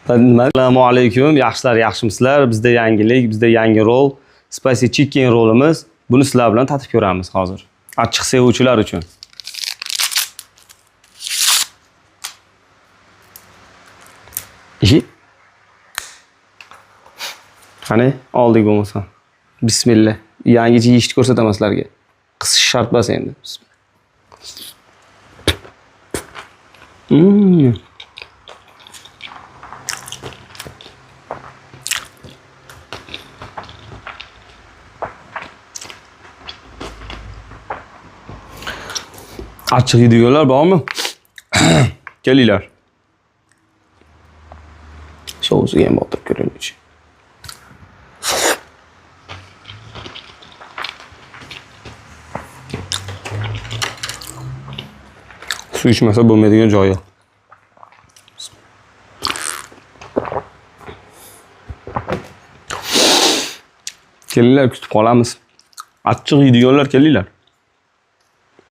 Assalomu alaykum, yaxshilar, yaxshimisizlar? Bizda yangilik, bizda yangi rol, Spicy Chicken rolimiz. Buni sizlar bilan tatib ko'ramiz hozir. Achchiq sevuvchilar uchun. Qani, oldik bo'lmasa. Bismillah. Yangicha yeyishni ko'rsataman sizlarga. Qisish shart emas endi. Achchiq yeydiganlar bormi? Kelinglar. Sousiga ham botirib ko'raylik. Su ichmasa bo'lmaydigan joyi. Kelinglar, kutib qolamiz. Achchiq yeydiganlar kelinglar.